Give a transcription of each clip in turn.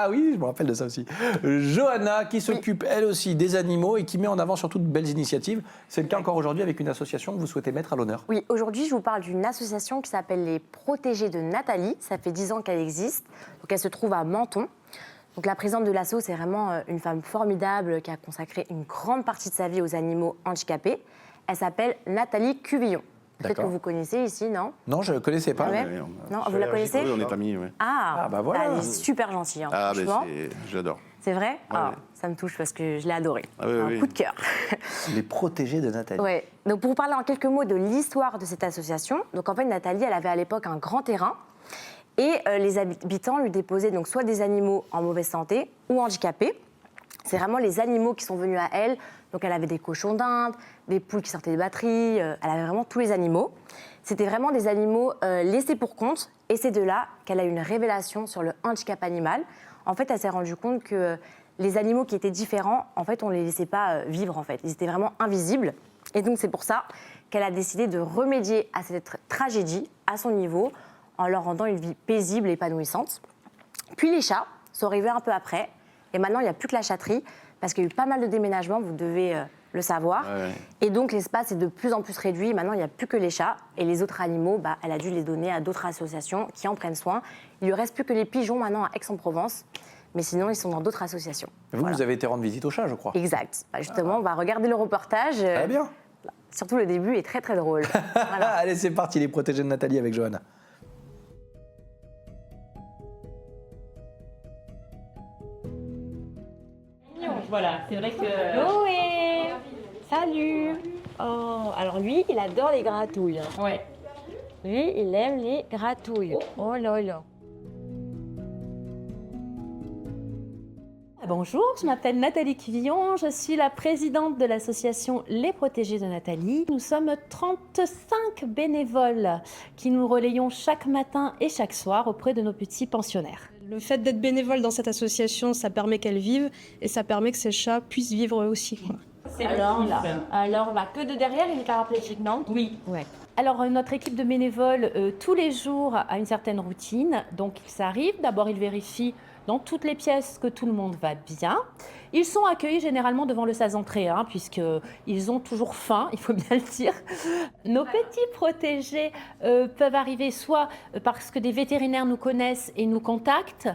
Ah oui, je me rappelle de ça aussi. Johanna, qui s'occupe elle aussi des animaux et qui met en avant surtout de belles initiatives. C'est le cas encore aujourd'hui avec une association que vous souhaitez mettre à l'honneur. Oui, aujourd'hui, je vous parle d'une association qui s'appelle Les Protégés de Nathalie. Ça fait 10 ans qu'elle existe. Donc, elle se trouve à Menton. Donc, la présidente de l'asso, c'est vraiment une femme formidable qui a consacré une grande partie de sa vie aux animaux handicapés. Elle s'appelle Nathalie Cuvillon. Peut-être que vous connaissez ici, non? Non, je ne connaissais pas. Ah ouais. Non, vous la connaissez? Oui, on est amis, oui. Ah, bah voilà. Elle est super gentille, hein, Ah, franchement. j'adore. C'est vrai? Ouais. Ça me touche parce que je l'ai adorée. Ah, oui, Un coup de cœur. Les protégés de Nathalie. Ouais. Donc, pour vous parler en quelques mots de l'histoire de cette association, donc en fait, Nathalie, elle avait à l'époque un grand terrain et les habitants lui déposaient donc soit des animaux en mauvaise santé ou handicapés. C'est vraiment les animaux qui sont venus à elle. Donc, elle avait des cochons d'Inde, des poules qui sortaient des batteries, elle avait vraiment tous les animaux. C'était vraiment des animaux laissés pour compte et c'est de là qu'elle a eu une révélation sur le handicap animal. En fait, elle s'est rendue compte que les animaux qui étaient différents, en fait, on ne les laissait pas vivre, en fait. Ils étaient vraiment invisibles. Et donc, c'est pour ça qu'elle a décidé de remédier à cette tragédie, à son niveau, en leur rendant une vie paisible et épanouissante. Puis les chats sont arrivés un peu après. Et maintenant, il n'y a plus que la chatterie, parce qu'il y a eu pas mal de déménagements, vous devez le savoir. Ouais. Et donc, l'espace est de plus en plus réduit. Maintenant, il n'y a plus que les chats. Et les autres animaux, elle a dû les donner à d'autres associations qui en prennent soin. Il ne lui reste plus que les pigeons maintenant à Aix-en-Provence. Mais sinon, ils sont dans d'autres associations. Vous, vous avez été rendre visite au chat, je crois. Exact. Justement, on va regarder le reportage. Très bien. Surtout le début est très, très drôle. Voilà. Allez, c'est parti, les protégés de Nathalie avec Johanna. Voilà, c'est vrai que... Noé, salut. Oh, alors lui, il adore les gratouilles. Ouais. Lui, il aime les gratouilles. Oh là là. Bonjour, je m'appelle Nathalie Cuvillon, je suis la présidente de l'association Les Protégés de Nathalie. Nous sommes 35 bénévoles qui nous relayons chaque matin et chaque soir auprès de nos petits pensionnaires. Le fait d'être bénévole dans cette association, ça permet qu'elle vive et ça permet que ces chats puissent vivre aussi. Alors que de derrière, il est paraplégique, non? Oui. Ouais. Alors, notre équipe de bénévoles, tous les jours, a une certaine routine. Donc, ça arrive. D'abord, ils vérifient dans toutes les pièces que tout le monde va bien. Ils sont accueillis généralement devant le sas d'entrée, puisqu'ils ont toujours faim, il faut bien le dire. Nos petits protégés peuvent arriver soit parce que des vétérinaires nous connaissent et nous contactent,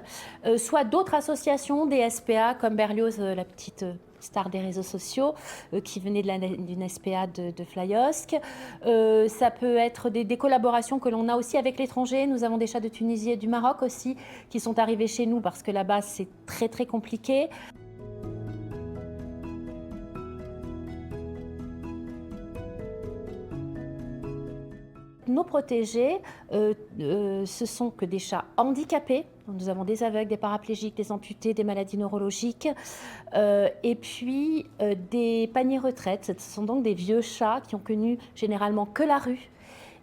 soit d'autres associations, des SPA comme Berlioz, la petite star des réseaux sociaux, qui venait d'une SPA de Flyosque. Ça peut être des collaborations que l'on a aussi avec l'étranger. Nous avons des chats de Tunisie et du Maroc aussi qui sont arrivés chez nous parce que là-bas, c'est très, très compliqué. Nos protégés, ce sont que des chats handicapés. Nous avons des aveugles, des paraplégiques, des amputés, des maladies neurologiques. Et puis des paniers retraite. Ce sont donc des vieux chats qui ont connu généralement que la rue.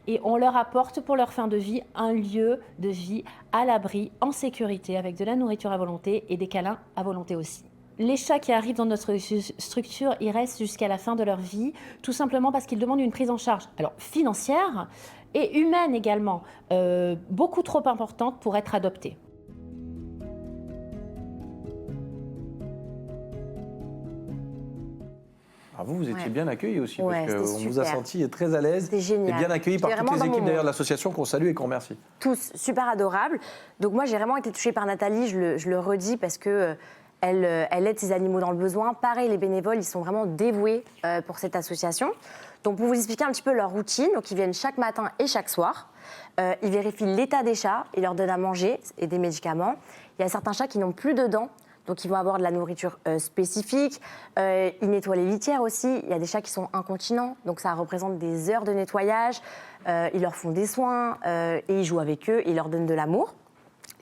Et on leur apporte pour leur fin de vie un lieu de vie à l'abri, en sécurité, avec de la nourriture à volonté et des câlins à volonté aussi. Les chats qui arrivent dans notre structure, ils restent jusqu'à la fin de leur vie, tout simplement parce qu'ils demandent une prise en charge, alors financière et humaine également, beaucoup trop importante pour être adoptés. Alors vous étiez bien accueillis aussi, Ouais, parce qu'on c'était vous a super. senti très à l'aise C'était génial. et bien accueillis par J'étais toutes les vraiment dans équipes mon d'ailleurs de monde. l'association qu'on salue et qu'on remercie. Tous super adorables. Donc moi, j'ai vraiment été touchée par Nathalie, je le redis, parce que elle aide ses animaux dans le besoin. Pareil, les bénévoles, ils sont vraiment dévoués pour cette association. Donc pour vous expliquer un petit peu leur routine, donc ils viennent chaque matin et chaque soir. Ils vérifient l'état des chats, ils leur donnent à manger et des médicaments. Il y a certains chats qui n'ont plus de dents, donc ils vont avoir de la nourriture spécifique. Ils nettoient les litières aussi. Il y a des chats qui sont incontinents, donc ça représente des heures de nettoyage. Ils leur font des soins et ils jouent avec eux, ils leur donnent de l'amour.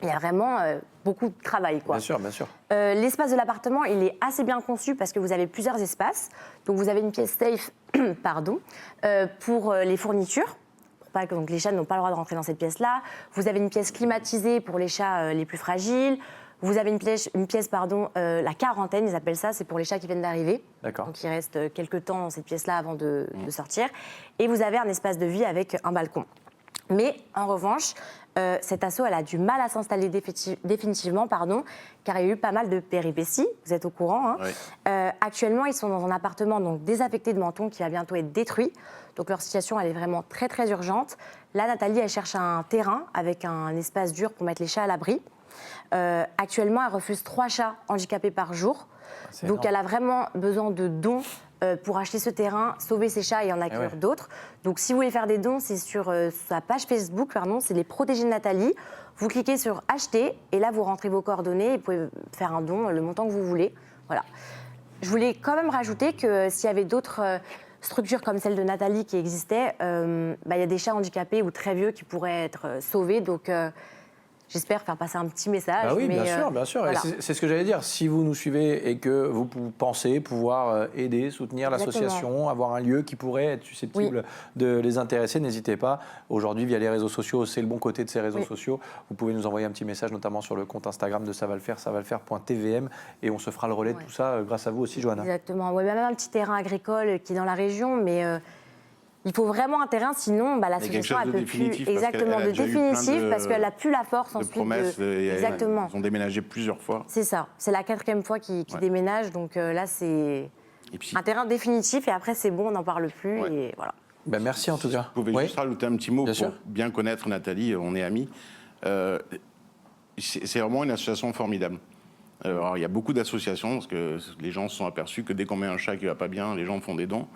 Il y a vraiment beaucoup de travail, quoi. Bien sûr, bien sûr. L'espace de l'appartement, il est assez bien conçu parce que vous avez plusieurs espaces. Donc vous avez une pièce safe pour les fournitures. Pour pas que donc, les chats n'ont pas le droit de rentrer dans cette pièce-là. Vous avez une pièce climatisée pour les chats les plus fragiles. Vous avez une pièce, la quarantaine, ils appellent ça, c'est pour les chats qui viennent d'arriver. D'accord. Donc ils restent quelques temps dans cette pièce-là avant de sortir. Et vous avez un espace de vie avec un balcon. Mais en revanche, cette asso, elle a du mal à s'installer définitivement, car il y a eu pas mal de péripéties, vous êtes au courant. Hein. Oui. Actuellement, ils sont dans un appartement donc, désaffecté de Menton qui va bientôt être détruit. Donc leur situation, elle est vraiment très, très urgente. Là, Nathalie, elle cherche un terrain avec un espace dur pour mettre les chats à l'abri. Actuellement, elle refuse 3 chats handicapés par jour. Donc, elle a vraiment besoin de dons pour acheter ce terrain, sauver ses chats et en accueillir d'autres. Donc, si vous voulez faire des dons, c'est sur sa page Facebook, c'est les protégés de Nathalie. Vous cliquez sur acheter et là, vous rentrez vos coordonnées et vous pouvez faire un don, le montant que vous voulez. Voilà. Je voulais quand même rajouter que s'il y avait d'autres structures comme celle de Nathalie qui existaient, y a des chats handicapés ou très vieux qui pourraient être sauvés. Donc, j'espère faire passer un petit message. Bah oui, mais, bien sûr. Voilà. Et c'est ce que j'allais dire. Si vous nous suivez et que vous pensez pouvoir aider, soutenir l'association, avoir un lieu qui pourrait être susceptible de les intéresser, n'hésitez pas. Aujourd'hui, via les réseaux sociaux, c'est le bon côté de ces réseaux sociaux. Vous pouvez nous envoyer un petit message, notamment sur le compte Instagram de Ça va le faire, savalfaire.tvm, et on se fera le relais de tout ça grâce à vous aussi, Johanna. Exactement. Oui, même un petit terrain agricole qui est dans la région, mais il faut vraiment un terrain, sinon l'association elle peut plus. Exactement, de définitif, parce qu'elle n'a plus la force ensuite. Promesses, Exactement. Ils ont déménagé plusieurs fois. C'est ça. C'est la 4e fois qu'ils déménagent, donc là c'est un terrain définitif et après c'est bon, on n'en parle plus et voilà. Ben, merci en tout cas. Vous pouvez juste rajouter un petit mot Bien pour sûr. bien connaître Nathalie, on est amis. C'est vraiment une association formidable. Alors, il y a beaucoup d'associations, parce que les gens se sont aperçus que dès qu'on met un chat qui ne va pas bien, les gens font des dons.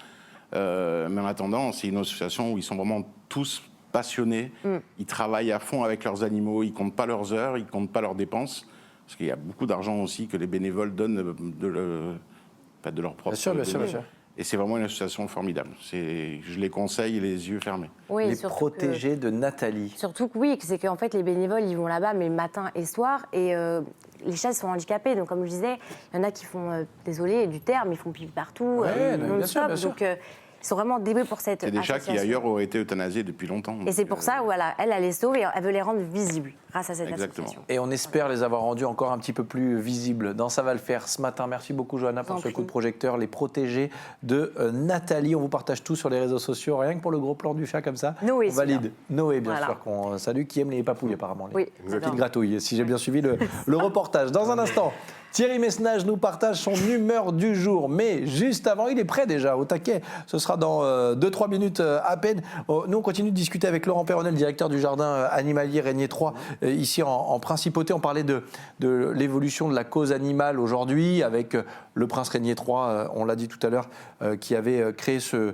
Mais en attendant, c'est une association où ils sont vraiment tous passionnés. Ils travaillent à fond avec leurs animaux, ils ne comptent pas leurs heures, ils ne comptent pas leurs dépenses. Parce qu'il y a beaucoup d'argent aussi que les bénévoles donnent de leur propre. Bien sûr. Et c'est vraiment une association formidable. Je les conseille les yeux fermés. Oui, Les protégés de Nathalie. Surtout que c'est qu'en fait les bénévoles ils vont là-bas mais matin et soir et les chats sont handicapés donc comme je disais il y en a qui font désolé du terme ils font pipi partout bien sûr. donc ils sont vraiment dévoués pour cette C'est des chats association. qui ailleurs auraient été euthanasiés depuis longtemps. Et c'est pour ça elle les sauve et elle veut les rendre visibles grâce à cette Exactement. association. Et on espère les avoir rendus encore un petit peu plus visibles dans Ça va le faire ce matin. Merci beaucoup Johanna pour ce coup de projecteur. Les protégés de Nathalie. On vous partage tout sur les réseaux sociaux, rien que pour le gros plan du chat comme ça. Noé, on valide. Noé, bien Voilà. sûr, qu'on salue, qui aime les papouilles apparemment. Oui, Les petites gratouilles, si j'ai bien suivi le reportage. Dans un instant, Thierry Messnage nous partage son humeur du jour. Mais juste avant, il est prêt déjà, au taquet. Ce sera dans 2-3 minutes à peine. Nous, on continue de discuter avec Laurent Perronel, directeur du jardin animalier Régnier 3, ici en Principauté. On parlait de l'évolution de la cause animale aujourd'hui avec le prince Régnier 3, on l'a dit tout à l'heure, qui avait créé ce